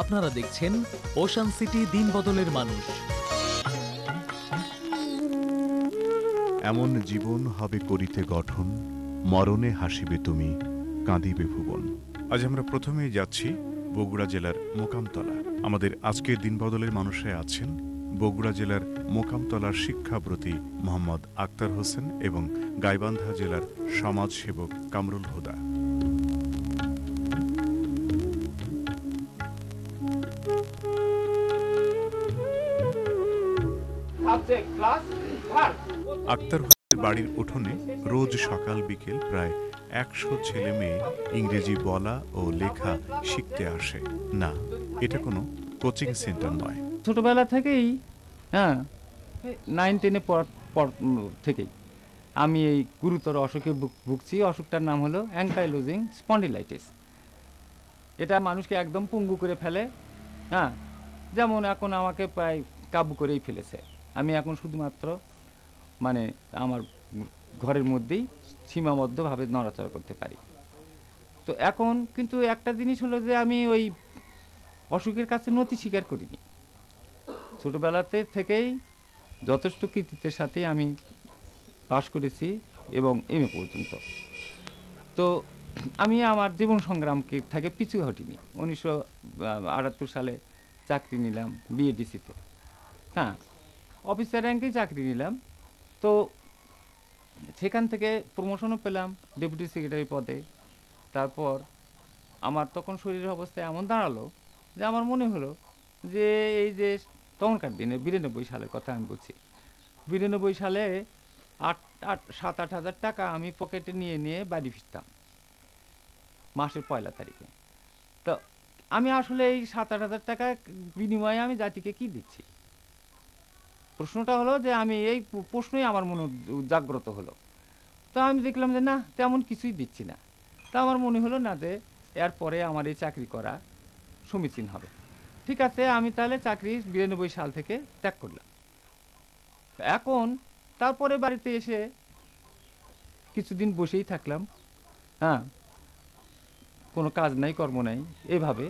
আপনারা দেখছেন ocean city দিন বদলের মানুষ। এমন জীবন হবে করিতে গঠন, মরণে হাসিবে তুমি, কাঁদিবে ভুবন। আজ আমরা প্রথমেই যাচ্ছি বগুড়া জেলার মোকামতলা। আমাদের আজকের দিন বদলের মানুষে আছেন বগুড়া জেলার মোকামতলার শিক্ষাব্রতী মোহাম্মদ আক্তার হোসেন এবং গাইবান্ধা জেলার সমাজসেবক কামরুল হুদা। আক্তার হোসেনের বাড়ির উঠোনে রোজ সকাল বিকেল প্রায় 100 ছেলে মেয়ে ইংরেজি বলা ও লেখা শিখতে আসে। না, এটা কোনো কোচিং সেন্টার নয়। ছোটবেলা থেকেই 9-10-এ থেকেই আমি এই গুরুতর অসুখে ভুগছি। অসুখটার নাম হলো অ্যাঙ্কাইলোজিং স্পন্ডিলাইটিস। এটা মানুষকে একদম পঙ্গু করে ফেলে। যেমন এখন আমাকে প্রায় কাবু করেই ফেলেছে। আমি এখন শুধুমাত্র মানে আমার ঘরের মধ্যেই সীমাবদ্ধভাবে নড়াচড়া করতে পারি। তো এখন কিন্তু একটা জিনিস হলো যে আমি ওই অসুখের কাছে নতি স্বীকার করিনি। ছোটবেলাতে থেকেই যথেষ্ট কৃতিত্বের সাথে আমি পাশ করেছি এবং এমএ পর্যন্ত। তো আমি আমার জীবন সংগ্রামকে থেকে পিছু হটিনি। 1978 সালে চাকরি নিলাম বিএডিসিতে। অফিসার র্যাঙ্কেই চাকরি নিলাম। তো সেখান থেকে প্রমোশনও পেলাম ডেপুটি সেক্রেটারি পদে। তারপর আমার তখন শরীরের অবস্থা এমন দাঁড়ালো যে আমার মনে হলো যে এই যে তখনকার দিনে 92 সালের কথা আমি বলছি, 92 সালে 7-8 হাজার টাকা আমি পকেটে নিয়ে নিয়ে বাড়ি ফিরতাম মাসের 1 তারিখে। তো আমি আসলে এই 7-8 হাজার টাকা বিনিময়ে আমি জাতিকে কি দিচ্ছি? প্রশ্নটা হলো যে আমি এই প্রশ্নই আমার মনে জাগ্রত হলো। তো আমি দেখলাম যে না, তেমন কিছুই দিচ্ছি না। তা আমার মনে হলো না যে এরপরে আমার এই চাকরি করা সমীচীন হবে। ঠিক আছে, আমি তাহলে চাকরি 92 সাল থেকে ত্যাগ করলাম। এখন তারপরে বাড়িতে এসে কিছুদিন বসেই থাকলাম। কোনো কাজ নাই, কর্ম নাই, এভাবে।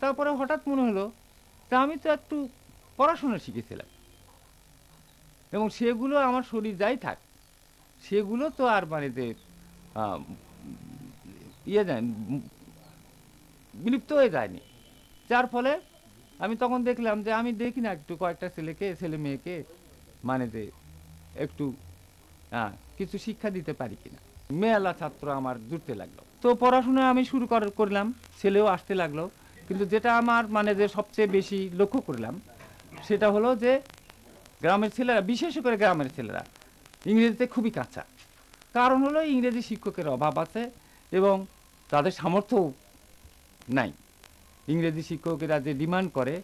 তারপরে হঠাৎ মনে হলো তা আমি তো একটু পড়াশোনা শিখেছিলাম এবং সেগুলো আমার শরীর যাই থাক, সেগুলো তো আর মানে যে বিলুপ্ত হয়ে যায়নি। যার ফলে আমি তখন দেখলাম যে আমি দেখি না একটু কয়েকটা ছেলে মেয়েকে মানে যে একটু কিছু শিক্ষা দিতে পারি কিনা। মেলা ছাত্র আমার জুটতে লাগলো। তো পড়াশোনা আমি শুরু করলাম, ছেলেও আসতে লাগলো। কিন্তু যেটা আমার মানে যে সবচেয়ে বেশি লক্ষ্য করলাম সেটা হলো যে গ্রামের ছেলেরা, বিশেষ করে গ্রামের ছেলেরা ইংরেজিতে খুবই কাঁচা। কারণ হলো ইংরেজি শিক্ষকের অভাব আছে এবং তাদের সামর্থ্যও নাই। ইংরেজি শিক্ষকেরা যে ডিমান্ড করে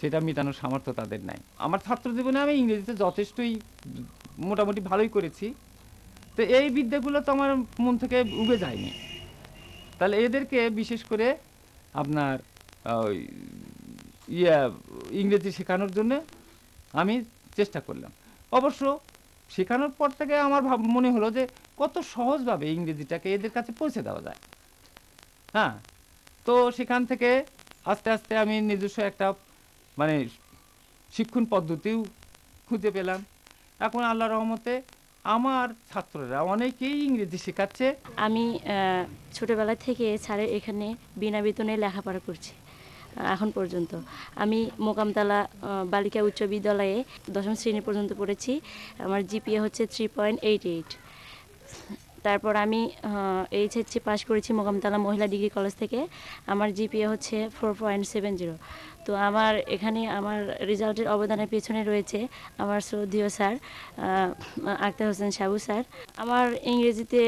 সেটা মেটানোর সামর্থ্য তাদের নাই। আমার ছাত্র জীবনে আমি ইংরেজিতে যথেষ্টই মোটামুটি ভালোই করেছি। তো এই বিদ্যাগুলো তো আমার মন থেকে উবে যায়নি। তাহলে এদেরকে বিশেষ করে আপনার ইংরেজি শেখানোর জন্য আমি চেষ্টা করলাম। অবশ্য শেখানোর পর থেকে আমার মনে হলো যে কত সহজভাবে ইংরেজিটাকে এদের কাছে পৌঁছে দেওয়া যায়। তো সেখান থেকে আস্তে আস্তে আমি নিজস্ব একটা মানে শিক্ষণ পদ্ধতিও খুঁজে পেলাম। এখন আল্লাহর রহমতে আমার ছাত্ররা অনেকেই ইংরেজি শেখাচ্ছে। আমি ছোটবেলা থেকে স্যারের এখানে বিনা বেতনে লেখাপড়া করছি এখন পর্যন্ত। আমি মোকামতলা বালিকা উচ্চ বিদ্যালয়ে 10ম শ্রেণী পর্যন্ত পড়েছি। আমার জিপিএ হচ্ছে 3.88। তারপর আমি এইচএসসি পাস করেছি মোকামতলা মহিলা ডিগ্রি কলেজ থেকে। আমার জিপিএ হচ্ছে 4.70। তো আমার এখানে আমার রেজাল্টের অবদানের পেছনে রয়েছে আমার শ্রদ্ধেয় স্যার আক্তার হোসেন সাবু স্যার। আমার ইংরেজিতে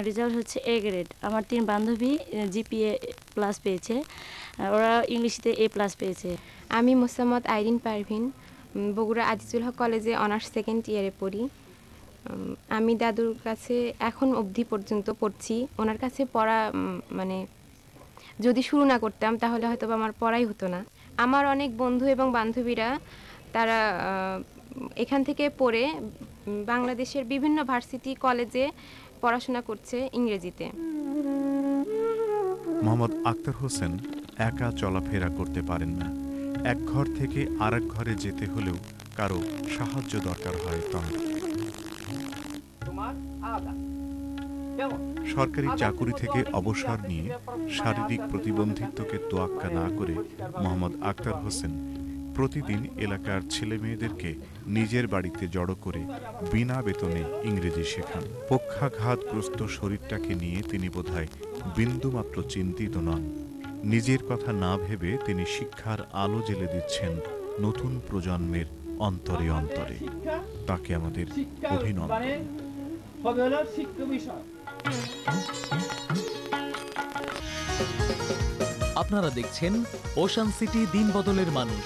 রেজাল্ট হচ্ছে এ গ্রেড। আমার 3 বান্ধবী জিপিএ প্লাস পেয়েছে, ওরা ইংলিশে এ প্লাস পেয়েছে। আমি মোসাম্মদ আইরিন পারভিন, বগুড়া আজিজুল হক কলেজে অনার্স 2nd ইয়ারে পড়ি। আমি দাদুর কাছে এখন অবধি পর্যন্ত পড়ছি। ওনার কাছে পড়া মানে যদি শুরু না করতাম তাহলে হয়তো আমার পড়াই হতো না। আমার অনেক বন্ধু এবং বান্ধবীরা তারা এখান থেকে পড়ে বাংলাদেশের বিভিন্ন ভার্সিটি কলেজে পড়াশোনা করছে ইংরেজিতে। মোহাম্মদ আক্তার হোসেন একা চলাফেরা করতে পারেন না। এক ঘর থেকে আরেক ঘরে যেতে হলেও কারো সাহায্য দরকার হয় তাঁর। সরকারি চাকুরি থেকে অবসর নিয়ে শারীরিক প্রতিবন্ধিত্বকে তোয়াক্কা না করে মোহাম্মদ আক্তার হোসেন প্রতিদিন এলাকার ছেলে মেয়েদেরকে নিজের বাড়িতে জড়ো করে বিনা বেতনে ইংরেজি শেখান। পক্ষাঘাতগ্রস্ত শরীরটাকে নিয়ে তিনি বোধহয় বিন্দুমাত্র চিন্তিত নন। নিজের কথা না ভেবে তিনি শিক্ষার আলো জ্বেলে দিচ্ছেন নতুন প্রজন্মের অন্তরে অন্তরে। তাকে আমাদের অভিনন্দন। আপনারা দেখছেন ওশান সিটি দিন বদলের মানুষ।